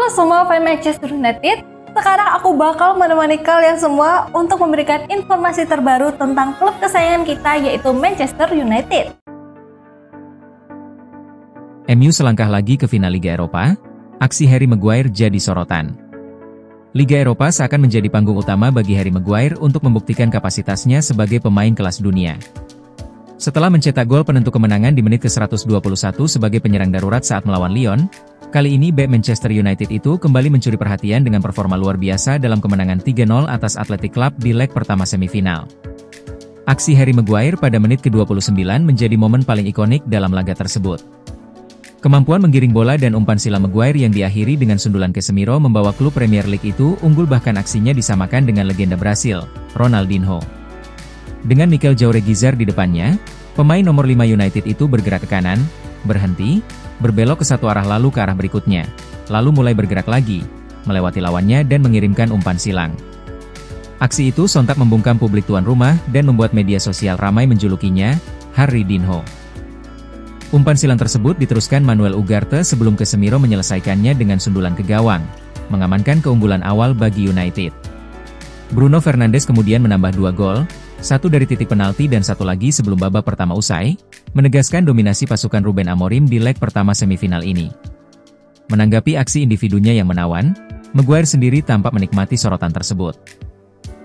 semua fans Manchester United, sekarang aku bakal menemani kalian semua untuk memberikan informasi terbaru tentang klub kesayangan kita yaitu Manchester United. MU selangkah lagi ke final Liga Eropa, aksi Harry Maguire jadi sorotan. Liga Eropa seakan menjadi panggung utama bagi Harry Maguire untuk membuktikan kapasitasnya sebagai pemain kelas dunia. Setelah mencetak gol penentu kemenangan di menit ke-121 sebagai penyerang darurat saat melawan Lyon, kali ini bek Manchester United itu kembali mencuri perhatian dengan performa luar biasa dalam kemenangan 3-0 atas Athletic Club di leg pertama semifinal. Aksi Harry Maguire pada menit ke-29 menjadi momen paling ikonik dalam laga tersebut. Kemampuan menggiring bola dan umpan silang Maguire yang diakhiri dengan sundulan Casemiro membawa klub Premier League itu unggul, bahkan aksinya disamakan dengan legenda Brasil, Ronaldinho. Dengan Mikel Jauregui di depannya, pemain nomor 5 United itu bergerak ke kanan, berhenti, berbelok ke satu arah lalu ke arah berikutnya, lalu mulai bergerak lagi, melewati lawannya dan mengirimkan umpan silang. Aksi itu sontak membungkam publik tuan rumah dan membuat media sosial ramai menjulukinya, Harry Dinho. Umpan silang tersebut diteruskan Manuel Ugarte sebelum Casemiro menyelesaikannya dengan sundulan ke gawang, mengamankan keunggulan awal bagi United. Bruno Fernandes kemudian menambah 2 gol, satu dari titik penalti dan satu lagi sebelum babak pertama usai, menegaskan dominasi pasukan Ruben Amorim di leg pertama semifinal ini. Menanggapi aksi individunya yang menawan, Maguire sendiri tampak menikmati sorotan tersebut.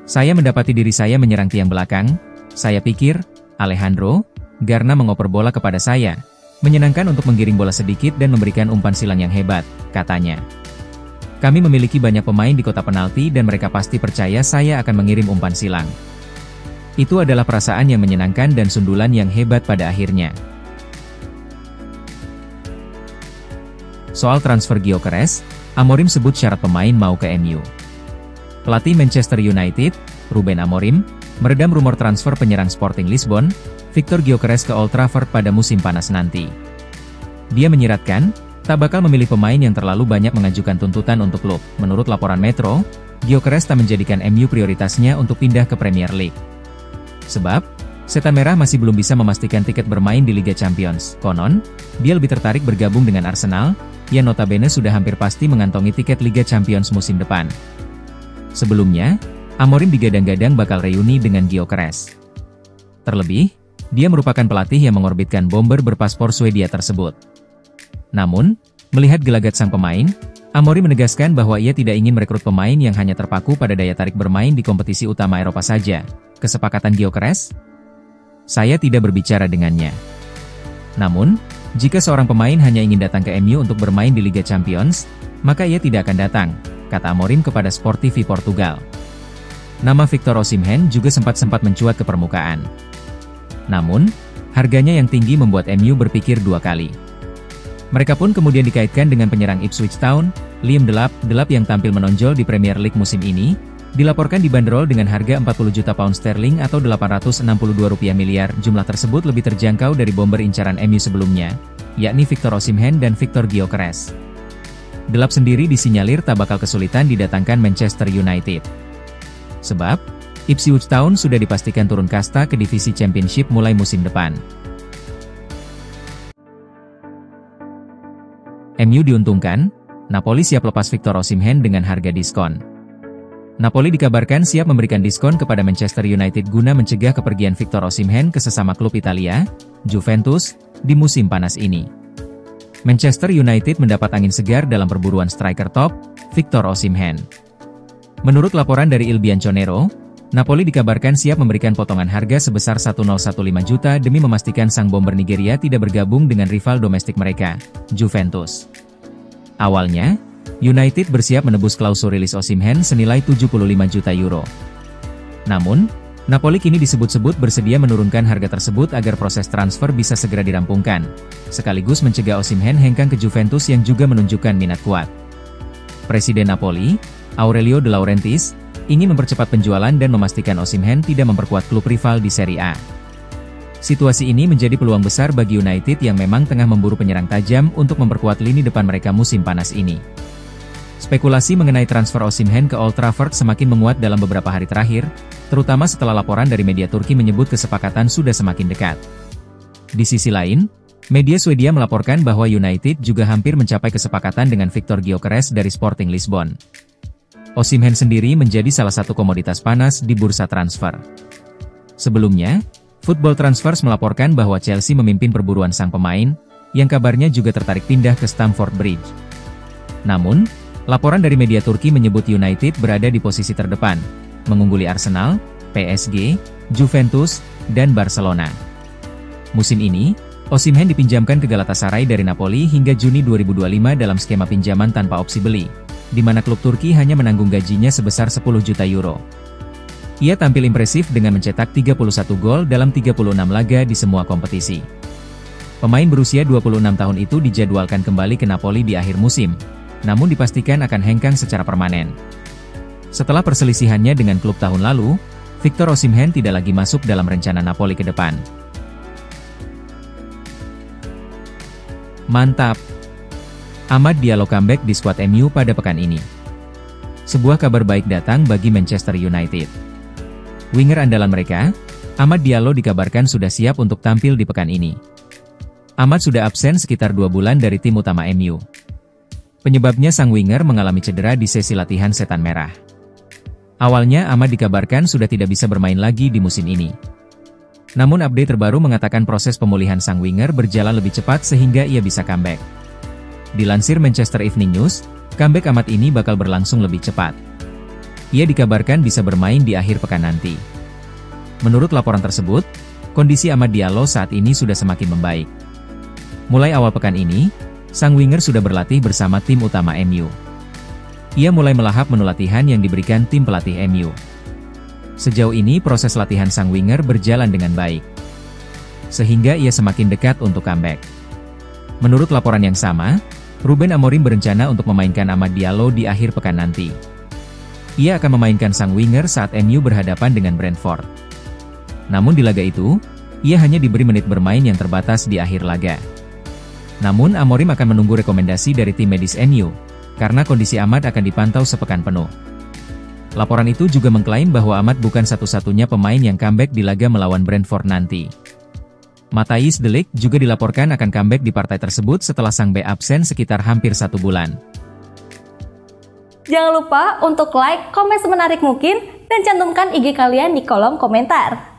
"Saya mendapati diri saya menyerang tiang belakang, saya pikir, Alejandro Garna mengoper bola kepada saya, menyenangkan untuk menggiring bola sedikit dan memberikan umpan silang yang hebat," katanya. "Kami memiliki banyak pemain di kotak penalti dan mereka pasti percaya saya akan mengirim umpan silang. Itu adalah perasaan yang menyenangkan dan sundulan yang hebat pada akhirnya." Soal transfer Gyökeres, Amorim sebut syarat pemain mau ke MU. Pelatih Manchester United, Ruben Amorim, meredam rumor transfer penyerang Sporting Lisbon, Victor Gyökeres ke Old Trafford pada musim panas nanti. Dia menyiratkan, tak bakal memilih pemain yang terlalu banyak mengajukan tuntutan untuk klub. Menurut laporan Metro, Gyökeres tak menjadikan MU prioritasnya untuk pindah ke Premier League. Sebab, Setan Merah masih belum bisa memastikan tiket bermain di Liga Champions. Konon, dia lebih tertarik bergabung dengan Arsenal, yang notabene sudah hampir pasti mengantongi tiket Liga Champions musim depan. Sebelumnya, Amorim digadang-gadang bakal reuni dengan Gyökeres. Terlebih, dia merupakan pelatih yang mengorbitkan bomber berpaspor Swedia tersebut. Namun, melihat gelagat sang pemain, Amorim menegaskan bahwa ia tidak ingin merekrut pemain yang hanya terpaku pada daya tarik bermain di kompetisi utama Eropa saja. Kesepakatan Gyökeres? Saya tidak berbicara dengannya. Namun, jika seorang pemain hanya ingin datang ke MU untuk bermain di Liga Champions, maka ia tidak akan datang, kata Amorim kepada Sport TV Portugal. Nama Victor Osimhen juga sempat mencuat ke permukaan. Namun, harganya yang tinggi membuat MU berpikir 2 kali. Mereka pun kemudian dikaitkan dengan penyerang Ipswich Town, Liam Delap yang tampil menonjol di Premier League musim ini, dilaporkan dibanderol dengan harga 40 juta pound sterling atau 862 rupiah miliar. Jumlah tersebut lebih terjangkau dari bomber incaran MU sebelumnya, yakni Victor Osimhen dan Victor Gyökeres. Delap sendiri disinyalir tak bakal kesulitan didatangkan Manchester United. Sebab, Ipswich Town sudah dipastikan turun kasta ke divisi Championship mulai musim depan. MU diuntungkan, Napoli siap lepas Victor Osimhen dengan harga diskon. Napoli dikabarkan siap memberikan diskon kepada Manchester United guna mencegah kepergian Victor Osimhen ke sesama klub Italia, Juventus, di musim panas ini. Manchester United mendapat angin segar dalam perburuan striker top, Victor Osimhen. Menurut laporan dari Il Bianconero, Napoli dikabarkan siap memberikan potongan harga sebesar 1,015 juta demi memastikan sang bomber Nigeria tidak bergabung dengan rival domestik mereka, Juventus. Awalnya, United bersiap menebus klausul rilis Osimhen senilai 75 juta euro. Namun, Napoli kini disebut-sebut bersedia menurunkan harga tersebut agar proses transfer bisa segera dirampungkan, sekaligus mencegah Osimhen hengkang ke Juventus yang juga menunjukkan minat kuat. Presiden Napoli, Aurelio De Laurentiis, ingin mempercepat penjualan dan memastikan Osimhen tidak memperkuat klub rival di Serie A. Situasi ini menjadi peluang besar bagi United yang memang tengah memburu penyerang tajam untuk memperkuat lini depan mereka musim panas ini. Spekulasi mengenai transfer Osimhen ke Old Trafford semakin menguat dalam beberapa hari terakhir, terutama setelah laporan dari media Turki menyebut kesepakatan sudah semakin dekat. Di sisi lain, Media Swedia melaporkan bahwa United juga hampir mencapai kesepakatan dengan Victor Gyökeres dari Sporting Lisbon. Osimhen sendiri menjadi salah satu komoditas panas di bursa transfer. Sebelumnya, Football Transfers melaporkan bahwa Chelsea memimpin perburuan sang pemain, yang kabarnya juga tertarik pindah ke Stamford Bridge. Namun, laporan dari media Turki menyebut United berada di posisi terdepan, mengungguli Arsenal, PSG, Juventus, dan Barcelona. Musim ini, Osimhen dipinjamkan ke Galatasaray dari Napoli hingga Juni 2025 dalam skema pinjaman tanpa opsi beli, di mana klub Turki hanya menanggung gajinya sebesar 10 juta euro. Ia tampil impresif dengan mencetak 31 gol dalam 36 laga di semua kompetisi. Pemain berusia 26 tahun itu dijadwalkan kembali ke Napoli di akhir musim, namun dipastikan akan hengkang secara permanen. Setelah perselisihannya dengan klub tahun lalu, Victor Osimhen tidak lagi masuk dalam rencana Napoli ke depan. Mantap! Amad Diallo comeback di skuad MU pada pekan ini. Sebuah kabar baik datang bagi Manchester United. Winger andalan mereka, Amad Diallo dikabarkan sudah siap untuk tampil di pekan ini. Amad sudah absen sekitar 2 bulan dari tim utama MU. Penyebabnya sang winger mengalami cedera di sesi latihan setan merah. Awalnya Amad dikabarkan sudah tidak bisa bermain lagi di musim ini. Namun update terbaru mengatakan proses pemulihan sang winger berjalan lebih cepat sehingga ia bisa comeback. Dilansir Manchester Evening News, comeback Amad ini bakal berlangsung lebih cepat. Ia dikabarkan bisa bermain di akhir pekan nanti. Menurut laporan tersebut, kondisi Amad Diallo saat ini sudah semakin membaik. Mulai awal pekan ini, sang winger sudah berlatih bersama tim utama MU. Ia mulai melahap menu latihan yang diberikan tim pelatih MU. Sejauh ini proses latihan sang winger berjalan dengan baik, sehingga ia semakin dekat untuk comeback. Menurut laporan yang sama, Ruben Amorim berencana untuk memainkan Amad Diallo di akhir pekan nanti. Ia akan memainkan sang winger saat MU berhadapan dengan Brentford. Namun di laga itu, ia hanya diberi menit bermain yang terbatas di akhir laga. Namun Amorim akan menunggu rekomendasi dari tim medis MU, karena kondisi Amad akan dipantau sepekan penuh. Laporan itu juga mengklaim bahwa Amad bukan satu-satunya pemain yang comeback di laga melawan Brentford nanti. Matthijs de Ligt juga dilaporkan akan comeback di partai tersebut setelah sang bek absen sekitar hampir 1 bulan. Jangan lupa untuk like, komen semenarik mungkin, dan cantumkan IG kalian di kolom komentar.